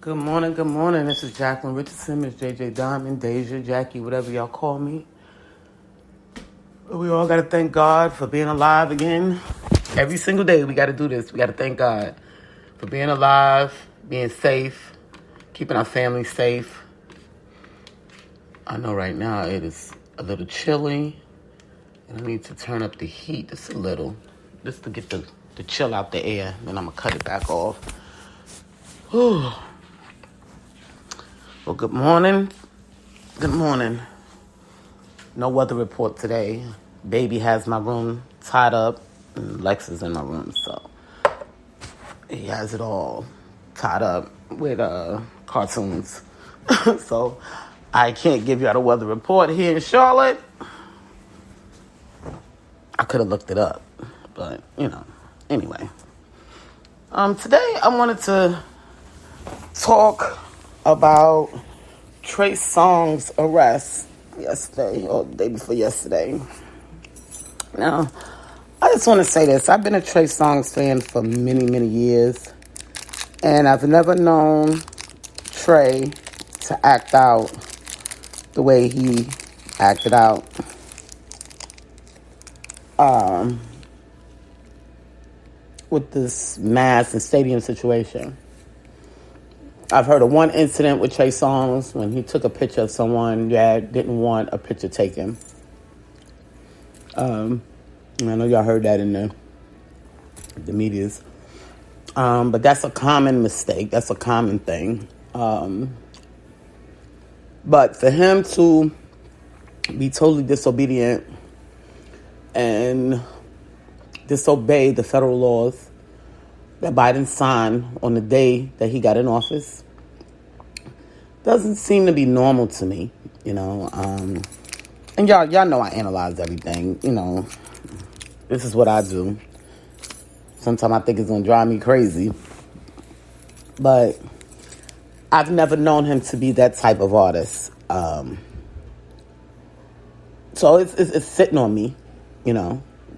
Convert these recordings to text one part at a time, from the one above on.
Good morning, good morning. This is Jacqueline Richardson, Miss JJ Diamond, Deja, Jackie, whatever y'all call me. We all got to thank God for being alive again. Every single day we got to do this. We got to thank God for being alive, being safe, keeping our family safe. I know right now it is a little chilly, and I need to turn up the heat just a little, just to get the chill out the air. Then I'm going to cut it back off. Whew. Well, good morning. Good morning. No weather report today. Baby has my room tied up, and Lex is in my room, so he has it all tied up with cartoons. So I can't give you out a weather report here in Charlotte. I could have looked it up, but anyway. Today I wanted to talk about Trey Songz arrest yesterday, or the day before yesterday. Now, I just want to say this. I've been a Trey Songz fan for many, many years, and I've never known Trey to act out the way he acted out. With this mass and stadium situation. I've heard of one incident with Trey Songz when he took a picture of someone that didn't want a picture taken. I know y'all heard that in the medias. But that's a common mistake. That's a common thing. But for him to be totally disobedient and disobey the federal laws that Biden signed on the day that he got in office doesn't seem to be normal to me, And y'all know I analyze everything, This is what I do. Sometimes I think it's gonna drive me crazy, but I've never known him to be that type of artist. So it's sitting on me,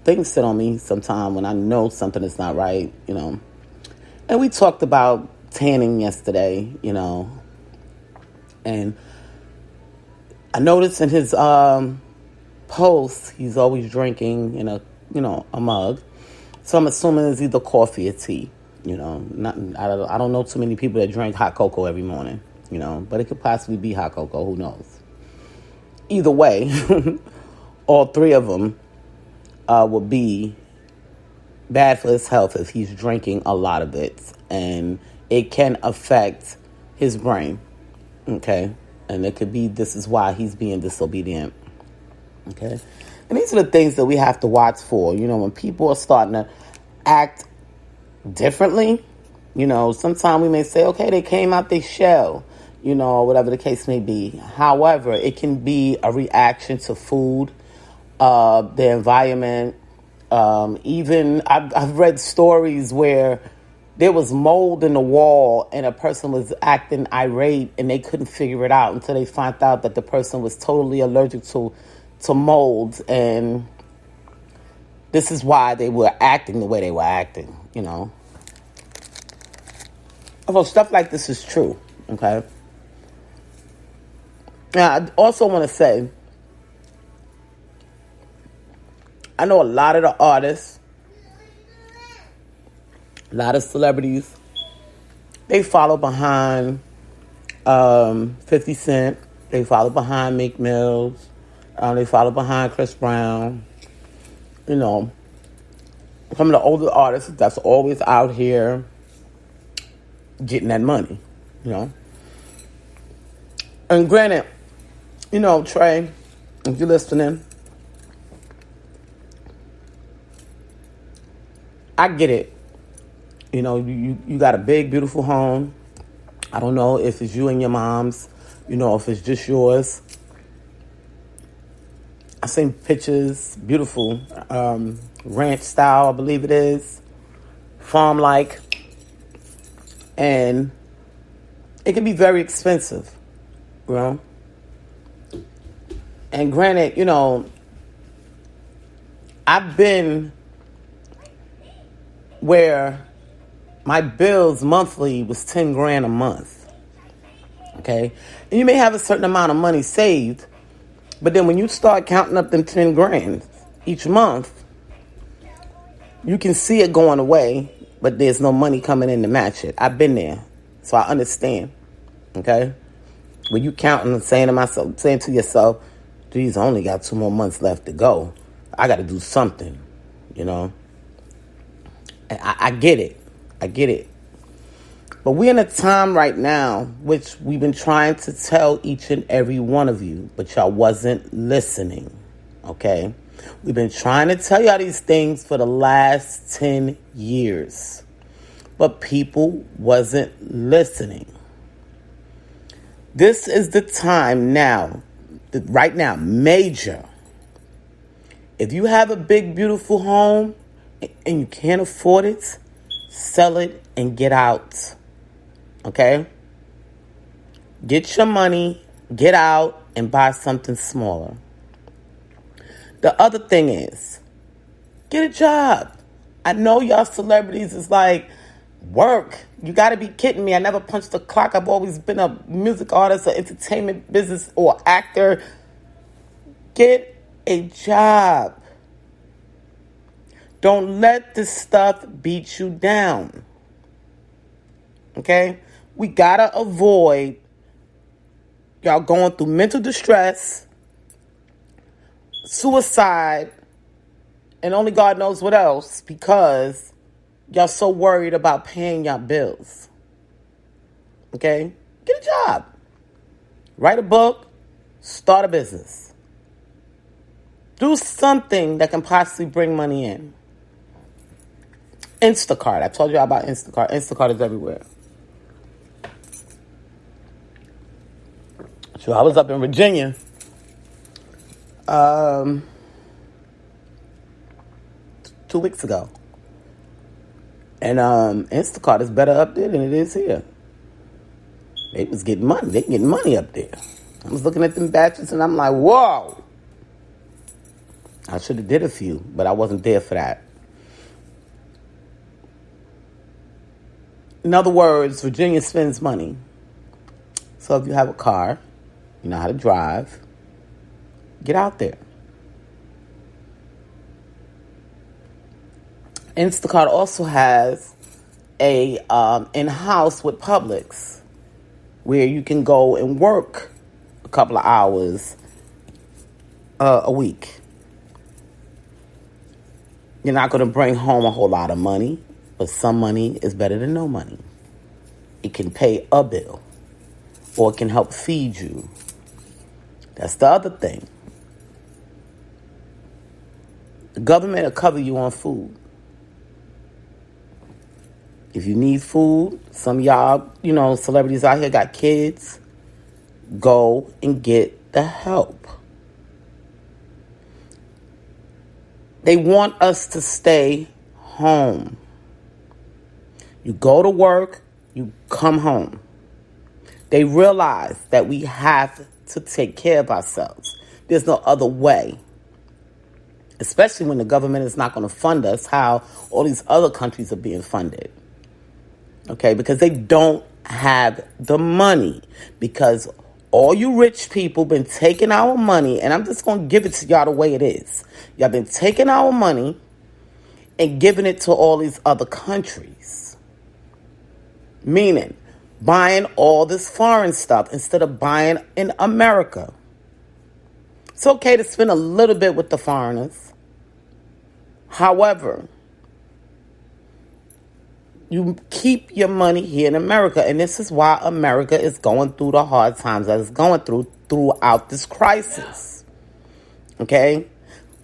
Things sit on me sometimes when I know something is not right, And we talked about tanning yesterday, And I noticed in his posts, he's always drinking in a mug. So I'm assuming it's either coffee or tea, I don't know too many people that drink hot cocoa every morning, But it could possibly be hot cocoa, who knows? Either way, all three of them would be bad for his health if he's drinking a lot of it, and it can affect his brain, okay? And it could be this is why he's being disobedient, okay? And these are the things that we have to watch for, when people are starting to act differently, sometimes we may say, okay, they came out their shell, or whatever the case may be. However, it can be a reaction to food, the environment. Even I've read stories where there was mold in the wall and a person was acting irate and they couldn't figure it out until they found out that the person was totally allergic to mold, and this is why they were acting the way they were acting, Although stuff like this is true, okay? Now, I also want to say, I know a lot of the artists, a lot of celebrities, they follow behind 50 Cent. They follow behind Meek Mills. They follow behind Chris Brown. Some of the older artists that's always out here getting that money, And granted, Trey, if you're listening, I get it. You got a big, beautiful home. I don't know if it's you and your mom's, if it's just yours. I seen pictures, beautiful, ranch style, I believe it is, farm-like. And it can be very expensive, And granted, I've been where my bills monthly was $10,000 a month. Okay? And you may have a certain amount of money saved, but then when you start counting up them 10 grand each month, you can see it going away, but there's no money coming in to match it. I've been there, so I understand. Okay? When you counting and saying to yourself, geez, I only got 2 more months left to go. I got to do something, you know. I get it. I get it. But we're in a time right now which we've been trying to tell each and every one of you, but y'all wasn't listening, okay? We've been trying to tell y'all these things for the last 10 years, but people wasn't listening. This is the time now, right now, major. If you have a big, beautiful home and you can't afford it, sell it and get out. Okay? Get your money, get out, and buy something smaller. The other thing is, get a job. I know y'all celebrities is like, work. You got to be kidding me. I never punched the clock. I've always been a music artist, an entertainment business, or actor. Get a job. Don't let this stuff beat you down. Okay? We gotta avoid y'all going through mental distress, suicide, and only God knows what else because y'all so worried about paying y'all bills. Okay? Get a job. Write a book. Start a business. Do something that can possibly bring money in. Instacart. I told you about Instacart. Instacart is everywhere. So I was up in Virginia. 2 weeks ago. And Instacart is better up there than it is here. They was getting money. They getting money up there. I was looking at them batches and I'm like, whoa. I should have did a few, but I wasn't there for that. In other words, Virginia spends money. So if you have a car, you know how to drive, get out there. Instacart also has a in-house with Publix where you can go and work a couple of hours a week. You're not going to bring home a whole lot of money, but some money is better than no money. It can pay a bill or it can help feed you. That's the other thing. The government will cover you on food. If you need food, some of y'all, celebrities out here got kids, go and get the help. They want us to stay home. You go to work, you come home. They realize that we have to take care of ourselves. There's no other way. Especially when the government is not going to fund us how all these other countries are being funded. Okay, because they don't have the money. Because all you rich people been taking our money, and I'm just going to give it to y'all the way it is. Y'all been taking our money and giving it to all these other countries. Meaning, buying all this foreign stuff instead of buying in America. It's okay to spend a little bit with the foreigners. However, you keep your money here in America. And this is why America is going through the hard times that it's going throughout this crisis. Okay?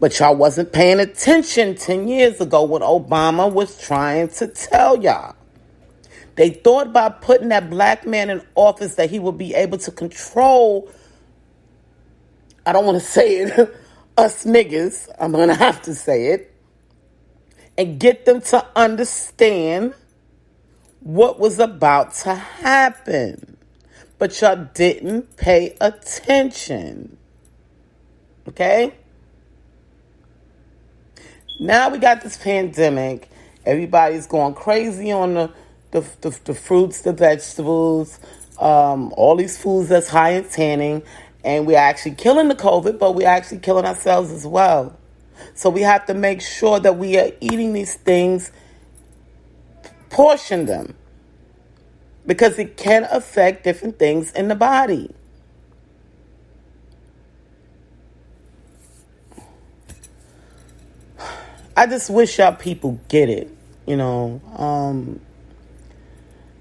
But y'all wasn't paying attention 10 years ago when Obama was trying to tell y'all. They thought by putting that black man in office that he would be able to control, I don't want to say it, us niggas, I'm going to have to say it, and get them to understand what was about to happen. But y'all didn't pay attention. Okay? Now we got this pandemic. Everybody's going crazy on the fruits, the vegetables. all these foods that's high in tanning, and we're actually killing the COVID, but we're actually killing ourselves as well. So we have to make sure that we are eating these things, portion them, because it can affect different things in the body. I just wish y'all people get it, you know.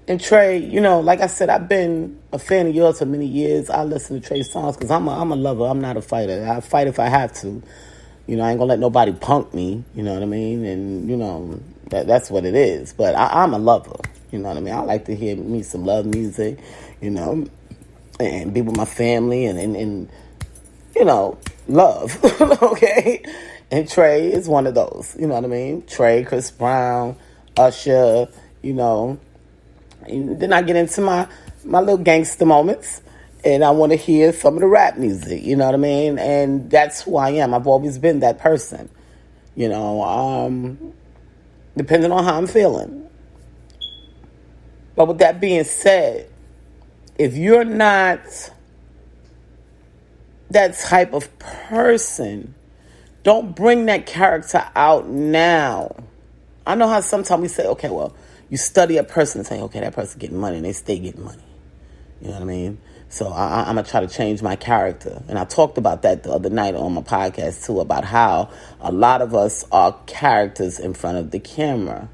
And Trey, you know, like I said, I've been a fan of yours for many years. I listen to Trey Songz because I'm a lover. I'm not a fighter. I fight if I have to. You know, I ain't gonna let nobody punk me. You know what I mean? And you know that's what it is. But I'm a lover. You know what I mean? I like to hear me some love music. You know, and be with my family and you know, love. Okay. And Trey is one of those. You know what I mean? Trey, Chris Brown, Usher. You know. And then I get into my little gangster moments, and I want to hear some of the rap music, you know what I mean? And that's who I am. I've always been that person, you know, depending on how I'm feeling. But with that being said, if you're not that type of person, don't bring that character out now. I know how sometimes we say, okay, well, you study a person and say, okay, that person getting money, and they stay getting money. You know what I mean? So I'm going to try to change my character. And I talked about that the other night on my podcast, too, about how a lot of us are characters in front of the camera.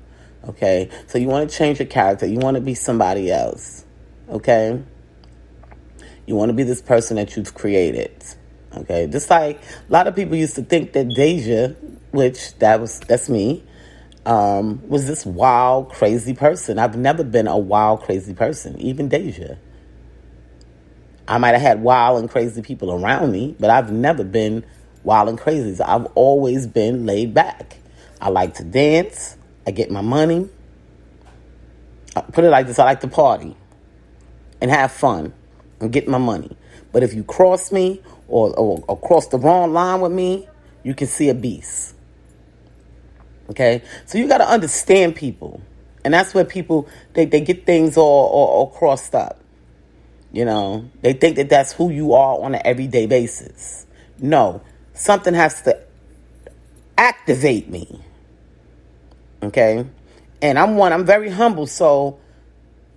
Okay? So you want to change your character. You want to be somebody else. Okay? You want to be this person that you've created. Okay? Just like a lot of people used to think that Deja, which that's me, was this wild, crazy person. I've never been a wild, crazy person, even Deja. I might have had wild and crazy people around me, but I've never been wild and crazy. So I've always been laid back. I like to dance. I get my money. I put it like this, I like to party and have fun and get my money. But if you cross me or cross the wrong line with me, you can see a beast. Okay, so you got to understand people, and that's where people they get things all crossed up. You know, they think that that's who you are on an everyday basis. No, something has to activate me. Okay, and I'm very humble, so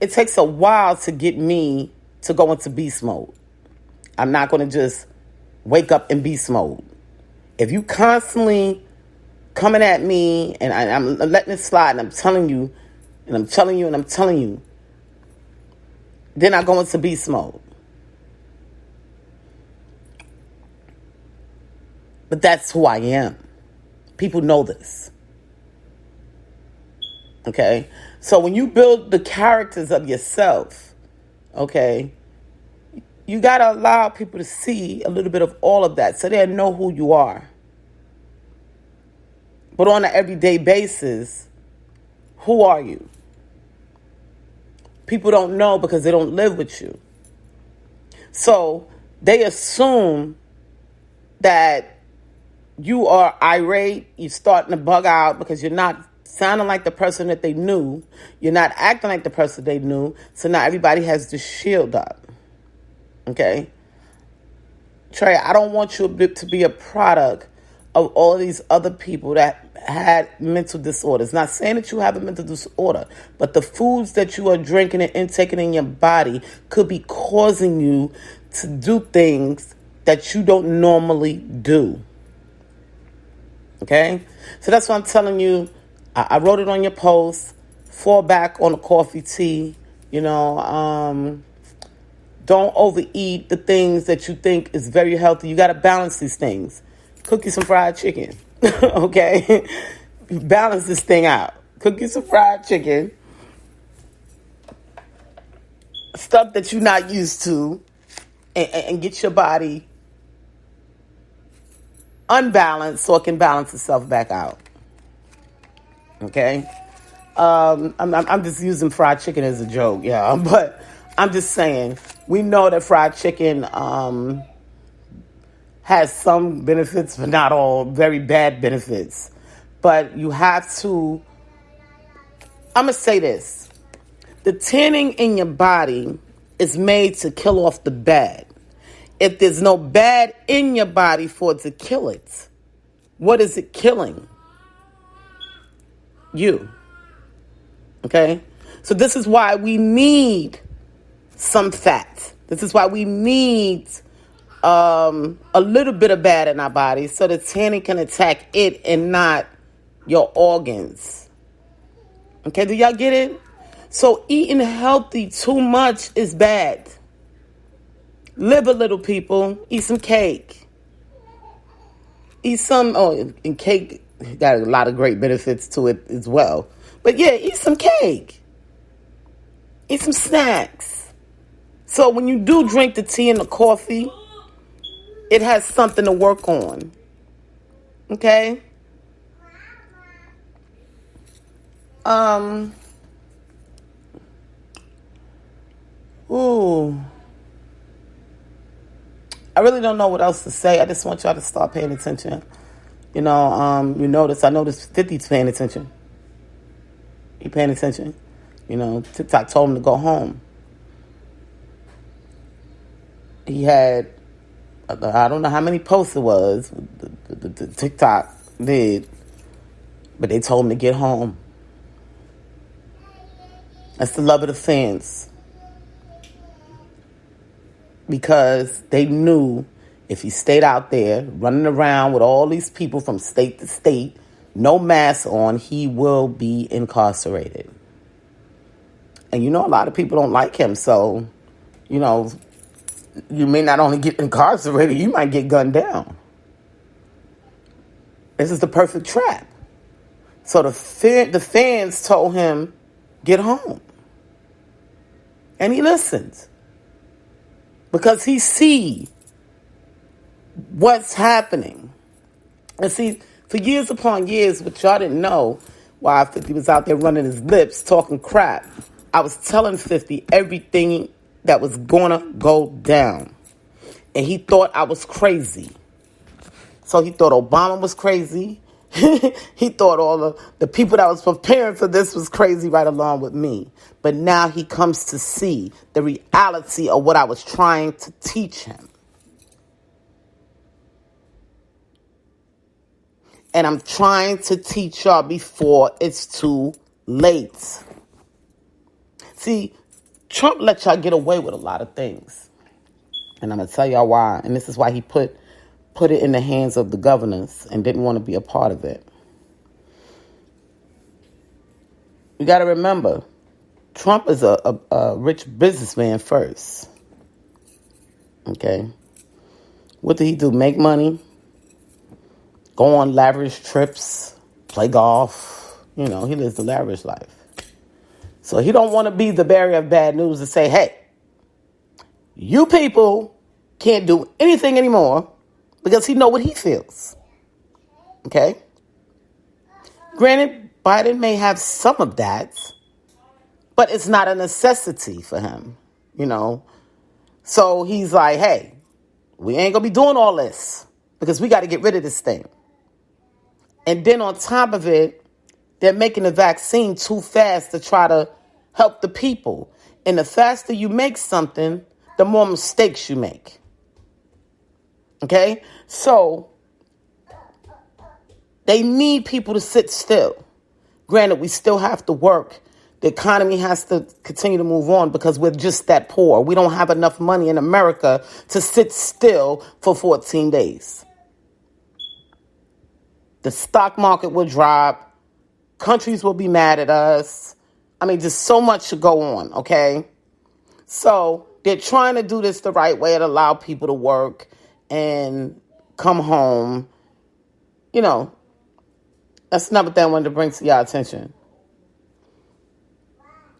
it takes a while to get me to go into beast mode. I'm not going to just wake up in beast mode. If you constantly coming at me, and I'm letting it slide, and I'm telling you, and I'm telling you, and I'm telling you, then I go into beast mode. But that's who I am. People know this. Okay? So when you build the characters of yourself, okay, you got to allow people to see a little bit of all of that so they know who you are. But on an everyday basis, who are you? People don't know because they don't live with you. So they assume that you are irate, you're starting to bug out because you're not sounding like the person that they knew. You're not acting like the person they knew. So now everybody has the shield up. Okay? Trey, I don't want you to be a product of all of these other people that had mental disorders. Not saying that you have a mental disorder, but the foods that you are drinking and intaking in your body could be causing you to do things that you don't normally do. Okay? So that's what I'm telling you. I wrote it on your post. Fall back on the coffee, tea. You know, don't overeat the things that you think is very healthy. You got to balance these things. Cook you some fried chicken. Okay? Balance this thing out. Cook you some fried chicken. Stuff that you're not used to. And get your body unbalanced so it can balance itself back out. Okay? I'm just using fried chicken as a joke, yeah. But I'm just saying, we know that fried chicken has some benefits, but not all, very bad benefits. But you have to, I'm going to say this. The tanning in your body is made to kill off the bad. If there's no bad in your body for it to kill it, what is it killing? You. Okay? So this is why we need some fat. This is why we need a little bit of bad in our body so the tanning can attack it and not your organs. Okay, do y'all get it? So eating healthy too much is bad. Live a little, people. Eat some cake. Eat some, and cake got a lot of great benefits to it as well. But yeah, eat some cake. Eat some snacks. So when you do drink the tea and the coffee, it has something to work on. Okay? I really don't know what else to say. I just want y'all to start paying attention. You notice, I noticed 50's paying attention. He paying attention. TikTok told him to go home. He had, I don't know how many posts it was, the TikTok did, but they told him to get home. That's the love of the fans. Because they knew if he stayed out there running around with all these people from state to state, no mask on, he will be incarcerated. And a lot of people don't like him. So, you may not only get incarcerated, you might get gunned down. This is the perfect trap. So the fans told him, get home. And he listened. Because he see what's happening. And see, for years upon years, what y'all didn't know, while 50 was out there running his lips, talking crap, I was telling 50 everything that was gonna go down. And he thought I was crazy. So he thought Obama was crazy. He thought all the people that was preparing for this was crazy right along with me. But now he comes to see the reality of what I was trying to teach him. And I'm trying to teach y'all before it's too late. See, Trump let y'all get away with a lot of things. And I'm going to tell y'all why. And this is why he put it in the hands of the governors and didn't want to be a part of it. You got to remember, Trump is a rich businessman first. Okay? What did he do? Make money? Go on lavish trips? Play golf? He lives the lavish life. So he don't want to be the bearer of bad news and say, hey, you people can't do anything anymore, because he know what he feels. Okay? Granted, Biden may have some of that, but it's not a necessity for him, So he's like, hey, we ain't going to be doing all this because we got to get rid of this thing. And then on top of it, they're making the vaccine too fast to try to help the people. And the faster you make something, the more mistakes you make. Okay? So they need people to sit still. Granted, we still have to work. The economy has to continue to move on because we're just that poor. We don't have enough money in America to sit still for 14 days. The stock market will drop. Countries will be mad at us. just so much should go on, okay? So they're trying to do this the right way and allow people to work and come home. That's another thing I wanted to bring to y'all attention.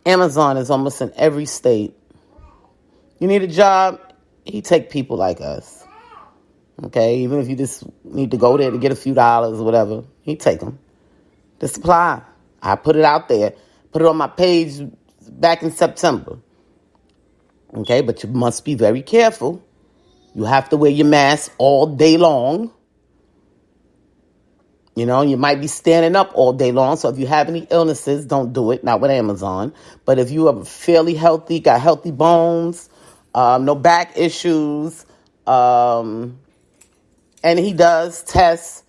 Amazon is almost in every state. You need a job, he take people like us. Okay, even if you just need to go there to get a few dollars or whatever, he take them. The supply. I put it out there. Put it on my page back in September. Okay, but you must be very careful. You have to wear your mask all day long. You know, you might be standing up all day long. So if you have any illnesses, don't do it. Not with Amazon. But if you are fairly healthy, got healthy bones, no back issues, and he does test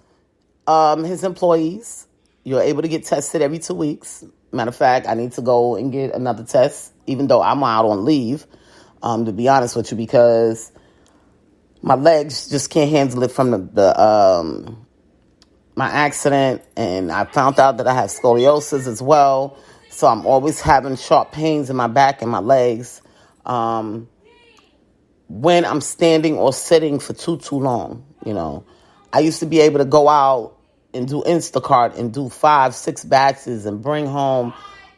his employees. You're able to get tested every 2 weeks. Matter of fact, I need to go and get another test, even though I'm out on leave, to be honest with you, because my legs just can't handle it from my accident, and I found out that I have scoliosis as well. So I'm always having sharp pains in my back and my legs when I'm standing or sitting for too long. You know, I used to be able to go out and do Instacart and do 5-6 batches and bring home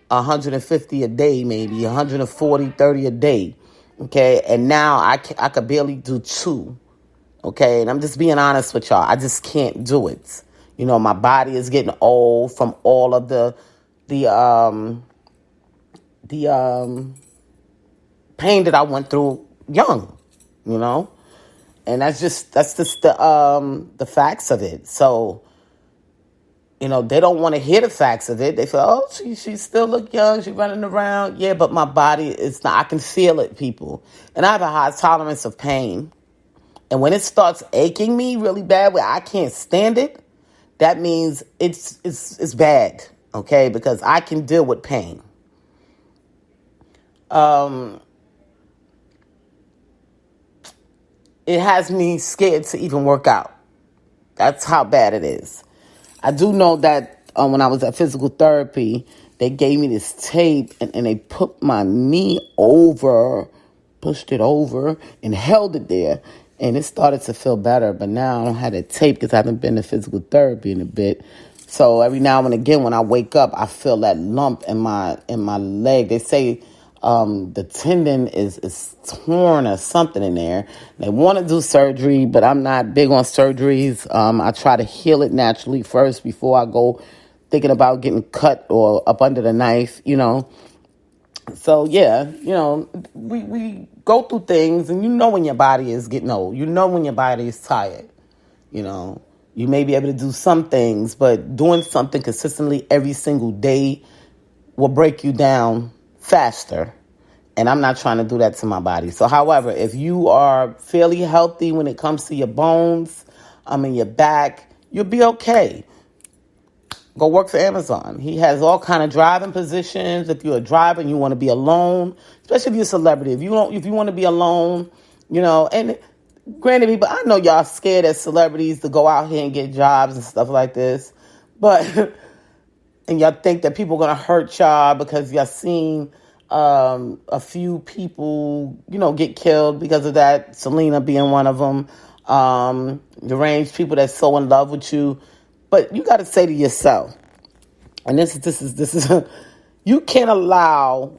150 a day, maybe 140, 30 a day. Okay, and now I could barely do 2. Okay, and I'm just being honest with y'all. I just can't do it. You know, my body is getting old from all of the pain that I went through young. You know, and that's just the facts of it. So, you know, they don't want to hear the facts of it. They feel, oh, she still look young. She running around. Yeah, but my body is not. I can feel it, people, and I have a high tolerance of pain. And when it starts aching me really bad, where I can't stand it, that means it's bad, okay? Because I can deal with pain. It has me scared to even work out. That's how bad it is. I do know that when I was at physical therapy, they gave me this tape and they put my knee over, pushed it over, and held it there. And it started to feel better, but now I don't have that tape because I haven't been to physical therapy in a bit. So every now and again, when I wake up, I feel that lump in my leg. They say the tendon is torn or something in there. They want to do surgery, but I'm not big on surgeries. I try to heal it naturally first before I go thinking about getting cut or up under the knife, you know. So, yeah, you know, we go through things, and you know when your body is getting old. You know when your body is tired, you know. You may be able to do some things, but doing something consistently every single day will break you down faster. And I'm not trying to do that to my body. So, however, if you are fairly healthy when it comes to your bones, and your back, you'll be okay. Go work for Amazon. He has all kind of driving positions. If you're a driver and you want to be alone, especially if you're a celebrity, if you want to be alone, you know. And granted, people, I know y'all scared as celebrities to go out here and get jobs and stuff like this, but and y'all think that people are gonna hurt y'all because y'all seen a few people, you know, get killed because of that. Selena being one of them. Deranged people that's so in love with you. But you got to say to yourself, and this is you can't allow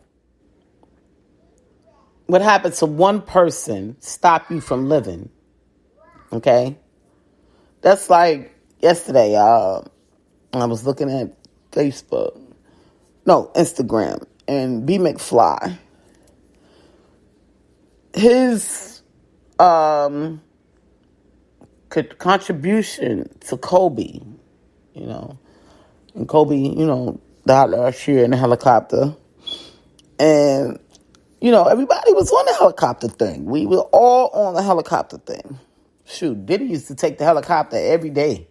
what happened to one person stop you from living. Okay? That's like yesterday, I was looking at Instagram, and B. McFly, his contribution to Kobe, you know, and Kobe, you know, died last year in a helicopter. And, you know, everybody was on the helicopter thing. We were all on the helicopter thing. Shoot, Diddy used to take the helicopter every day.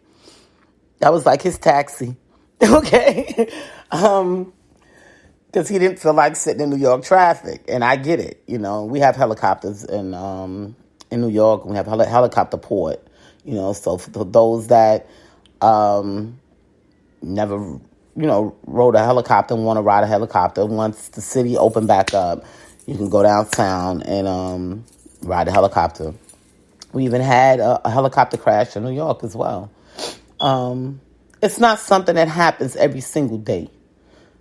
That was like his taxi. Okay? Because he didn't feel like sitting in New York traffic. And I get it. You know, we have helicopters in New York, and we have helicopter port. You know, so for those that never, you know, rode a helicopter and want to ride a helicopter, once the city opened back up, you can go downtown and ride a helicopter. We even had a helicopter crash in New York as well. It's not something that happens every single day,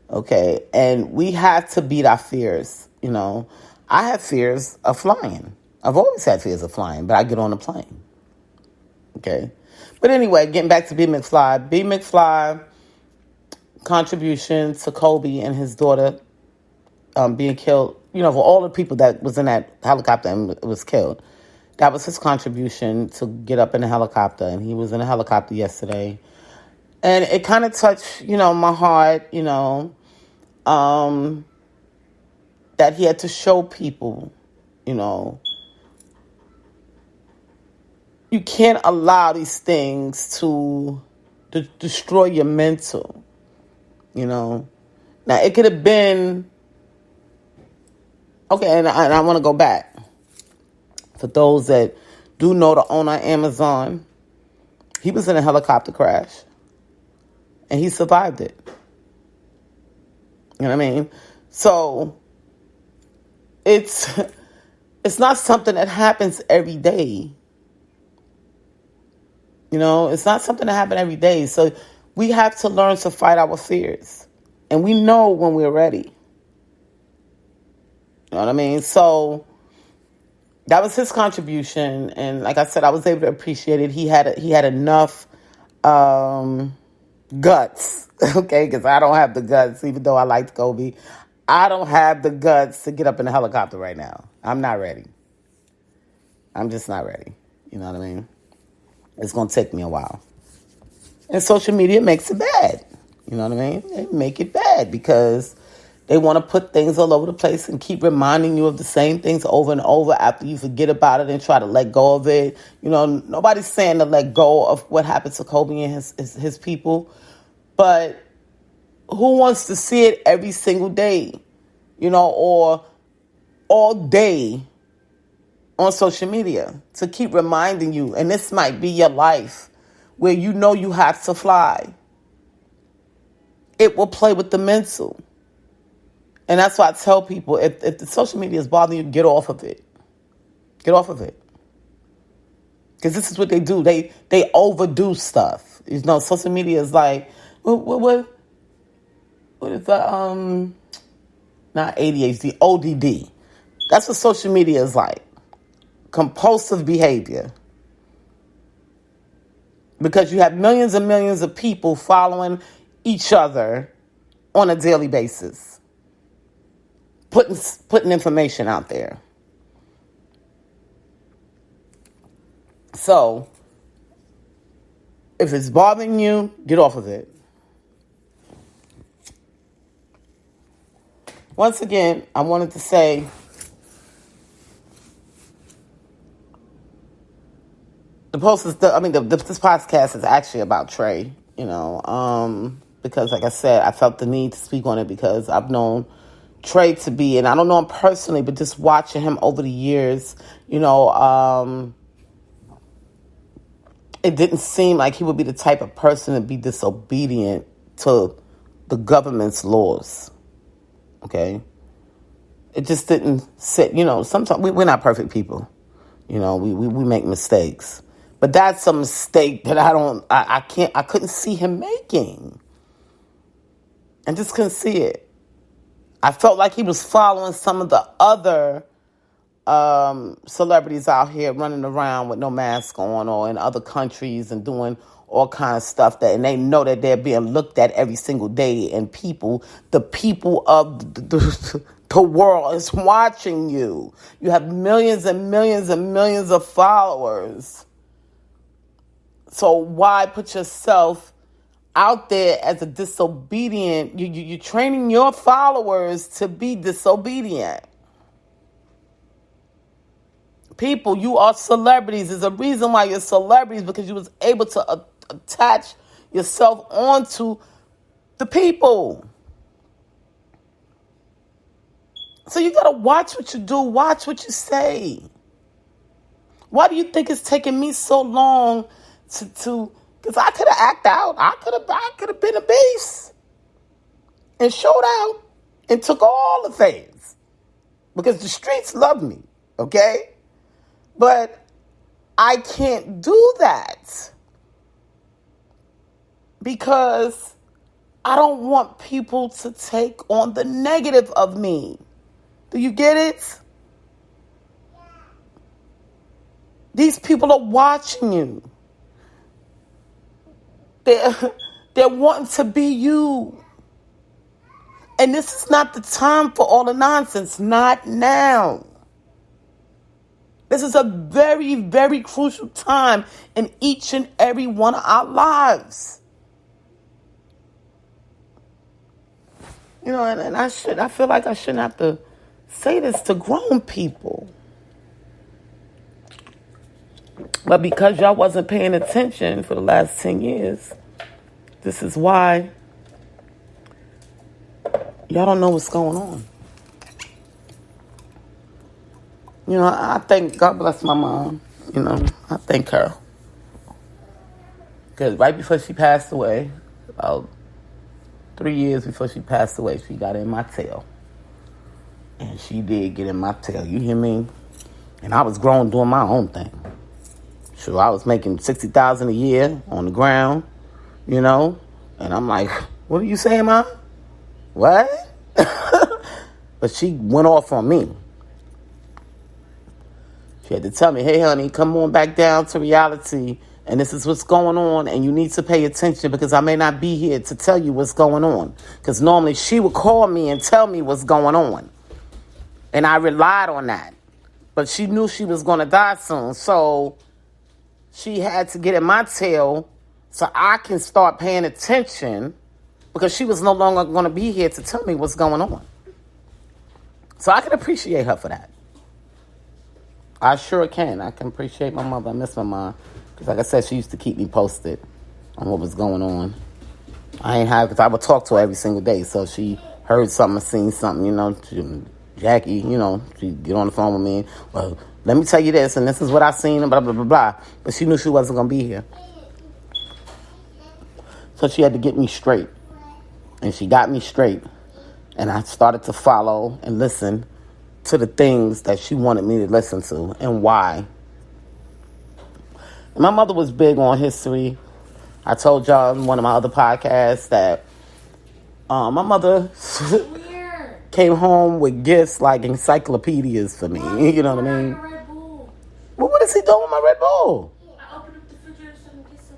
okay? And we have to beat our fears, you know. I have fears of flying. I've always had fears of flying, but I get on a plane. Okay. But anyway, getting back to B. McFly. B. McFly contribution to Kobe and his daughter being killed, you know, for all the people that was in that helicopter and was killed. That was his contribution to get up in a helicopter. And he was in a helicopter yesterday. And it kind of touched, my heart, that he had to show people, you know, you can't allow these things to destroy your mental, Now, it could have been, okay, and I want to go back. For those that do know the owner of Amazon, he was in a helicopter crash, and he survived it. You know what I mean? So, it's not something that happens every day. It's not something that happens every day. So we have to learn to fight our fears. And we know when we're ready. You know what I mean? So that was his contribution. And like I said, I was able to appreciate it. He had enough guts. Okay? Because I don't have the guts, even though I liked Kobe. I don't have the guts to get up in a helicopter right now. I'm not ready. I'm just not ready. You know what I mean? It's going to take me a while. And social media makes it bad. You know what I mean? They make it bad because they want to put things all over the place and keep reminding you of the same things over and over after you forget about it and try to let go of it. Nobody's saying to let go of what happened to Kobe and his people. But who wants to see it every single day? Or all day on social media to keep reminding you, and this might be your life, where you have to fly. It will play with the mental. And that's why I tell people, if the social media is bothering you, get off of it. Get off of it. Because this is what they do. They overdo stuff. Social media is like, what is that? Not ADHD, ODD. That's what social media is like. Compulsive behavior. Because you have millions and millions of people following each other on a daily basis. Putting information out there. So, if it's bothering you, get off of it. Once again, I wanted to say, this podcast is actually about Trey, because like I said, I felt the need to speak on it because I've known Trey to be, and I don't know him personally, but just watching him over the years, it didn't seem like he would be the type of person to be disobedient to the government's laws. Okay? It just didn't sit, sometimes we're not perfect people. We make mistakes. But that's a mistake that I couldn't see him making. I just couldn't see it. I felt like he was following some of the other celebrities out here running around with no mask on or in other countries and doing all kind of stuff and they know that they're being looked at every single day, and the people of the world is watching you. You have millions and millions and millions of followers. So why put yourself out there as a disobedient? You're training your followers to be disobedient. People, you are celebrities. There's a reason why you're celebrities, because you was able to attach yourself onto the people. So you got to watch what you do. Watch what you say. Why do you think it's taking me so long to because I could have acted out. I could have been a beast and showed out and took all the things because the streets love me, okay? But I can't do that because I don't want people to take on the negative of me. Do you get it? These people are watching you. They're wanting to be you. And this is not the time for all the nonsense. Not now. This is a very, very crucial time in each and every one of our lives. And I feel like I shouldn't have to say this to grown people. But because y'all wasn't paying attention for the last 10 years, this is why y'all don't know what's going on. I thank, God bless my mom. I thank her. Because right before she passed away, about 3 years before she passed away, she got in my tail. And she did get in my tail, you hear me? And I was grown doing my own thing. Sure, I was making $60,000 a year on the ground, And I'm like, what are you saying, Mom? What? But she went off on me. She had to tell me, hey, honey, come on back down to reality. And this is what's going on. And you need to pay attention because I may not be here to tell you what's going on. Because normally she would call me and tell me what's going on. And I relied on that. But she knew she was going to die soon. So she had to get in my tail so I can start paying attention because she was no longer going to be here to tell me what's going on. So I can appreciate her for that. I sure can. I can appreciate my mother. I miss my mom. Because like I said, she used to keep me posted on what was going on. Because I would talk to her every single day. So she heard something, seen something, Jackie, she'd get on the phone with me. Well, let me tell you this, and this is what I seen, and blah, blah, blah, blah. But she knew she wasn't going to be here. So she had to get me straight. And she got me straight. And I started to follow and listen to the things that she wanted me to listen to and why. My mother was big on history. I told y'all in one of my other podcasts that my mother came home with gifts like encyclopedias for me. You know what I mean? Well, what is he doing with my Red Bull? I opened up the refrigerator so I can get some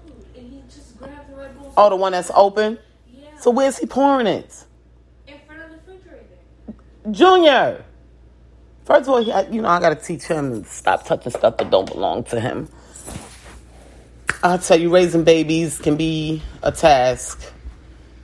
food, and he just grabbed the Red Bull. Oh, the one that's open? Yeah. So where's he pouring it? In front of the refrigerator. Junior! First of all, I got to teach him to stop touching stuff that don't belong to him. I'll tell you, raising babies can be a task.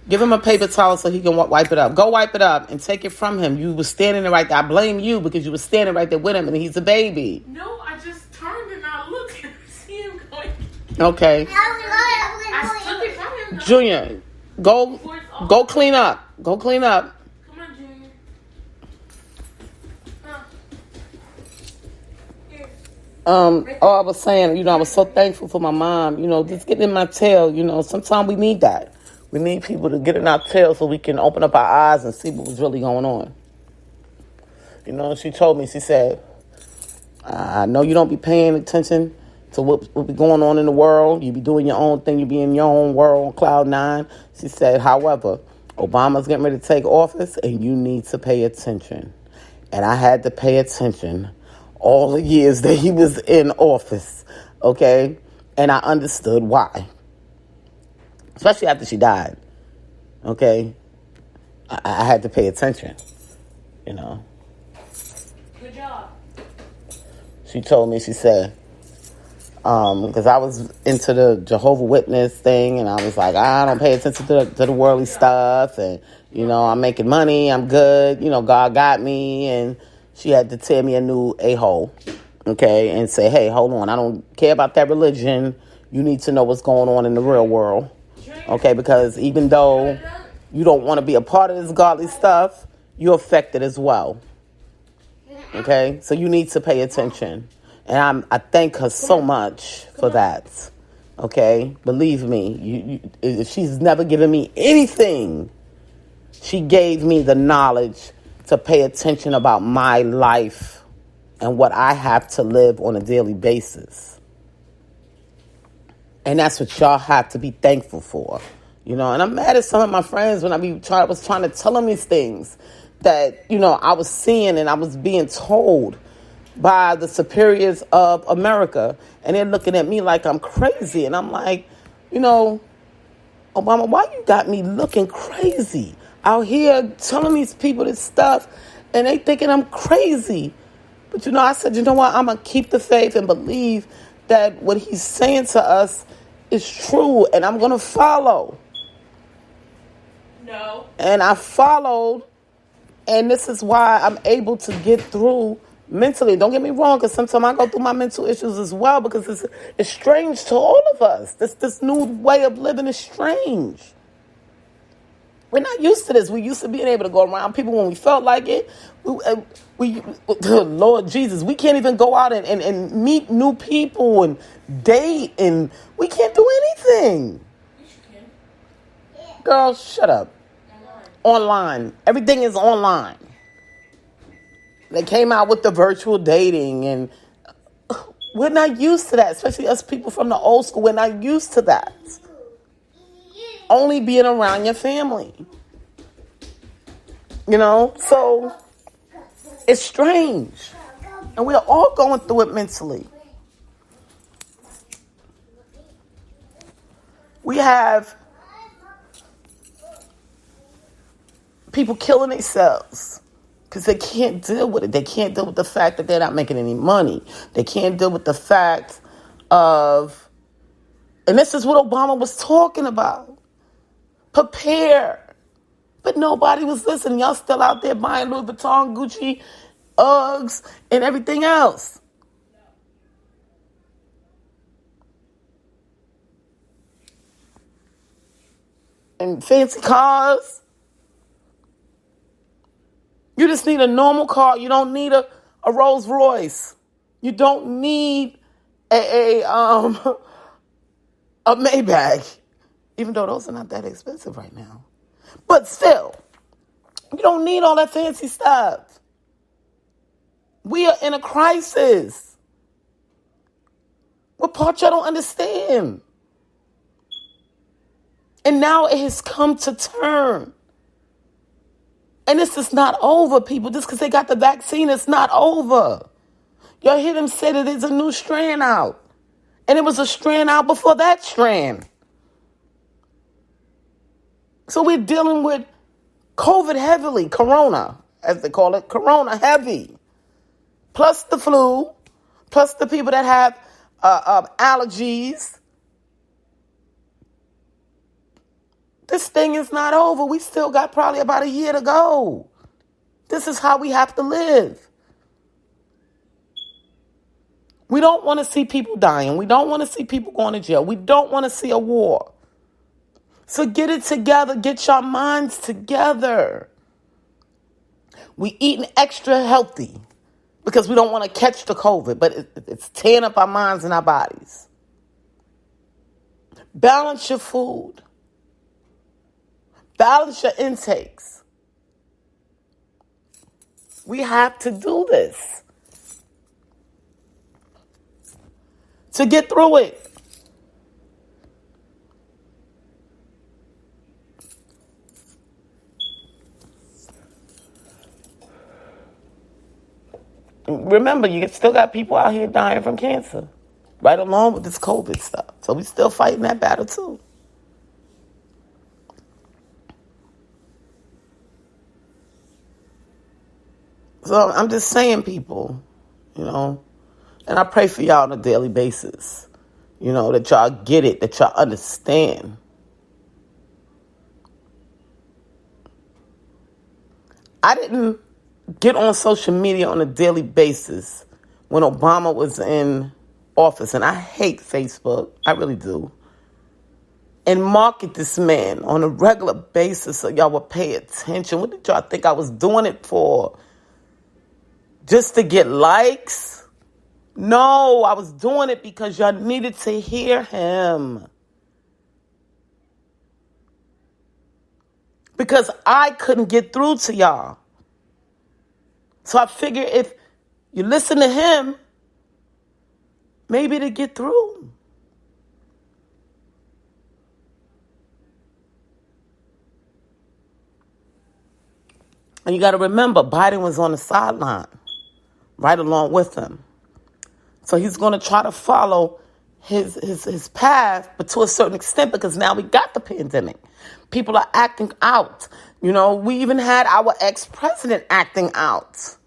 Give him a paper towel so he can wipe it up. Go wipe it up and take it from him. You were standing there right there. I blame you because you were standing right there with him and he's a baby. No, I just turned and I looked and see him going. Okay. I took it from him. Junior, go clean up. Go clean up. Come on, Junior. I was saying, I was so thankful for my mom, just getting in my tail, sometimes we need that. We need people to get in our tail so we can open up our eyes and see what was really going on. She told me, she said, I know you don't be paying attention to what be going on in the world. You be doing your own thing. You be in your own world, cloud nine. She said, however, Obama's getting ready to take office and you need to pay attention. And I had to pay attention all the years that he was in office, okay? And I understood why. Especially after she died, okay? I had to pay attention, Good job. She told me, she said, because I was into the Jehovah's Witness thing, and I was like, I don't pay attention to the worldly stuff, and, I'm making money, I'm good, God got me, and she had to tear me a new a-hole, okay, and say, hey, hold on, I don't care about that religion. You need to know what's going on in the real world, okay, because even though you don't want to be a part of this godly stuff, you're affected as well, okay, so you need to pay attention, and I thank her so much for that, okay, believe me, she's never given me anything. She gave me the knowledge to pay attention about my life and what I have to live on a daily basis. And that's what y'all have to be thankful for. And I'm mad at some of my friends when I was trying to tell them these things that, I was seeing and I was being told by the superiors of America. And they're looking at me like I'm crazy. And I'm like, Obama, why you got me looking crazy out here telling these people this stuff and they thinking I'm crazy? But I said, you know what? I'm going to keep the faith and believe that what he's saying to us is true and I'm going to follow. No. And I followed, and this is why I'm able to get through mentally. Don't get me wrong, because sometimes I go through my mental issues as well, because it's strange to all of us. This new way of living is strange. We're not used to this. We used to being able to go around people when we felt like it. Lord Jesus, we can't even go out and meet new people and date, and we can't do anything. Yes, you can. Girl, shut up. Online. Everything is online. They came out with the virtual dating, and we're not used to that, especially us people from the old school. We're not used to that. Only being around your family. You know? So, it's strange. And we're all going through it mentally. We have people killing themselves because they can't deal with it. They can't deal with the fact that they're not making any money. They can't deal with the fact of, and this is what Obama was talking about, prepare. But nobody was listening. Y'all still out there buying Louis Vuitton, Gucci, Uggs, and everything else. And fancy cars. You just need a normal car. You don't need a Rolls Royce. You don't need a Maybach. Even though those are not that expensive right now. But still, you don't need all that fancy stuff. We are in a crisis. What part y'all don't understand? And now it has come to turn. And this is not over, people. Just because they got the vaccine, it's not over. Y'all hear them say that there's a new strand out. And it was a strand out before that strand. So we're dealing with COVID heavily, corona, as they call it, corona heavy. Plus the flu, plus the people that have allergies. This thing is not over. We still got probably about a year to go. This is how we have to live. We don't want to see people dying. We don't want to see people going to jail. We don't want to see a war. So get it together. Get your minds together. We eating extra healthy because we don't want to catch the COVID, but it's tearing up our minds and our bodies. Balance your food. Balance your intakes. We have to do this to get through it. Remember, you still got people out here dying from cancer, right along with this COVID stuff. So we still fighting that battle too. So I'm just saying, people, you know, and I pray for y'all on a daily basis, you know, that y'all get it, that y'all understand. I didn't get on social media on a daily basis when Obama was in office, and I hate Facebook, I really do, and market this man on a regular basis so y'all would pay attention. What did y'all think I was doing it for? Just to get likes? No, I was doing it because y'all needed to hear him. Because I couldn't get through to y'all. So I figured if you listen to him, maybe to get through. And you got to remember, Biden was on the sideline right along with him. So he's going to try to follow his path, but to a certain extent, because now we got the pandemic. People are acting out. You know, we even had our ex-president acting out.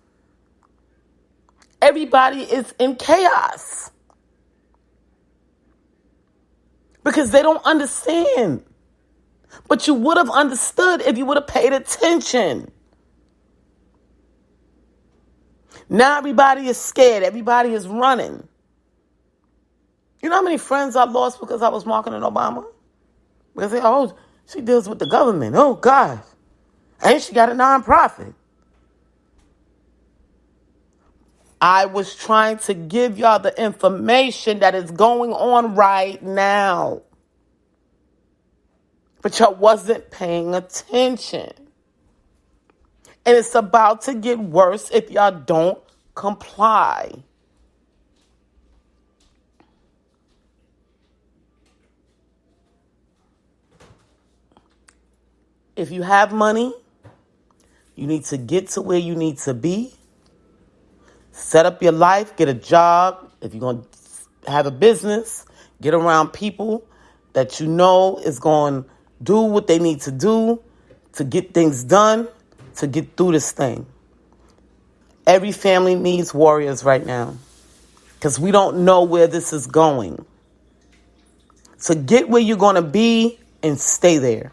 Everybody is in chaos because they don't understand. But you would have understood if you would have paid attention. Now everybody is scared. Everybody is running. You know how many friends I lost because I was marketing Obama? Because they, oh, she deals with the government. Oh, God. And she got a nonprofit. I was trying to give y'all the information that is going on right now. But y'all wasn't paying attention. And it's about to get worse if y'all don't comply. If you have money, you need to get to where you need to be. Set up your life, get a job. If you're going to have a business, get around people that you know is going to do what they need to do to get things done, to get through this thing. Every family needs warriors right now because we don't know where this is going. So get where you're going to be and stay there.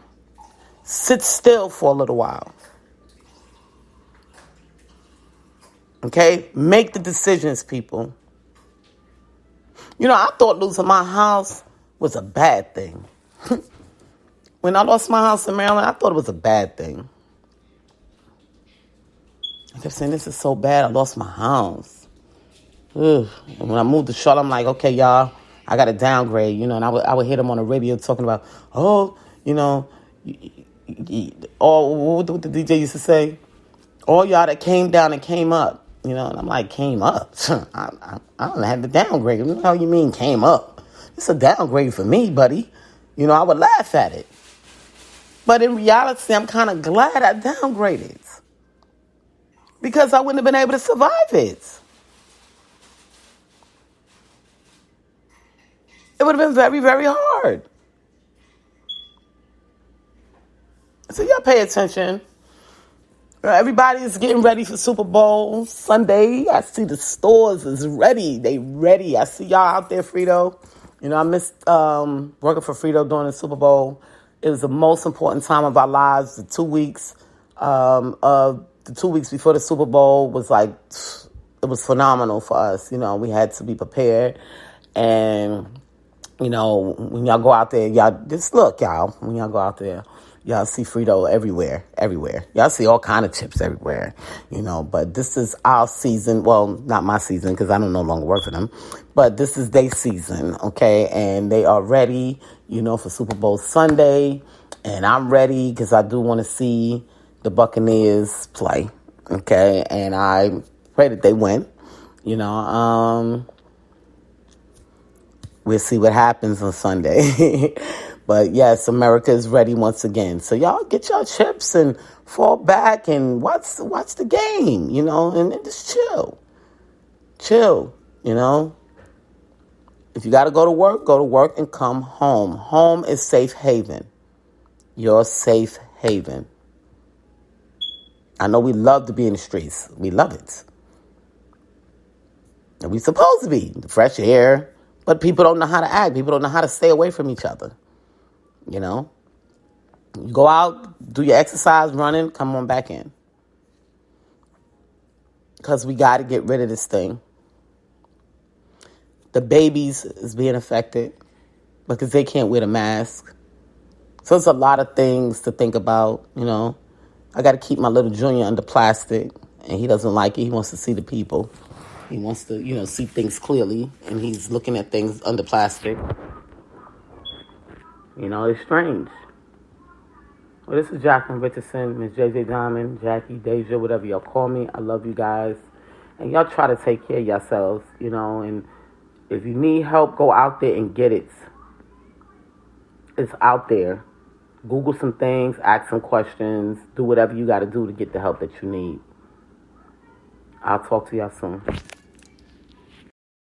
Sit still for a little while. Okay? Make the decisions, people. You know, I thought losing my house was a bad thing. When I lost my house in Maryland, I thought it was a bad thing. I kept saying, this is so bad, I lost my house. Ugh. And when I moved to Charlotte, I'm like, okay, y'all, I got to downgrade, you know, and I would hear them on the radio talking about, oh, you know, what the DJ used to say? All y'all that came down and came up, you know, and I'm like, came up? I don't have to downgrade. What the hell you mean came up? It's a downgrade for me, buddy. You know, I would laugh at it. But in reality, I'm kind of glad I downgraded. Because I wouldn't have been able to survive it. It would have been very, very hard. So y'all pay attention. Everybody's getting ready for Super Bowl Sunday. I see the stores is ready. They ready. I see y'all out there, Frito. You know, I missed working for Frito during the Super Bowl. It was the most important time of our lives. The 2 weeks the 2 weeks before the Super Bowl was like, it was phenomenal for us. You know, we had to be prepared. And, you know, when y'all go out there, y'all, just look, y'all, when y'all go out there, y'all see Frito everywhere. Y'all see all kind of chips everywhere, you know, but this is our season. Well, not my season because I don't no longer work for them, but this is their season, okay? And they are ready, you know, for Super Bowl Sunday. And I'm ready because I do want to see the Buccaneers play, okay? And I pray that they win, you know. We'll see what happens on Sunday. But yes, America is ready once again. So y'all get your chips and fall back and watch the game, you know, and just chill, you know. If you got to go to work and come home. Home is safe haven. Your safe haven. I know we love to be in the streets. We love it. And we supposed to be. The fresh air. But people don't know how to act. People don't know how to stay away from each other. You know? You go out, do your exercise, running, come on back in. Because we got to get rid of this thing. The babies is being affected because they can't wear the mask. So it's a lot of things to think about, you know. I got to keep my little junior under plastic, and he doesn't like it. He wants to see the people. He wants to, you know, see things clearly, and he's looking at things under plastic. You know, it's strange. Well, this is Jacqueline Richardson, Miss JJ Diamond, Jackie, Deja, whatever y'all call me. I love you guys. And y'all try to take care of yourselves, you know, and if you need help, go out there and get it. It's out there. Google some things, ask some questions, do whatever you got to do to get the help that you need. I'll talk to y'all soon.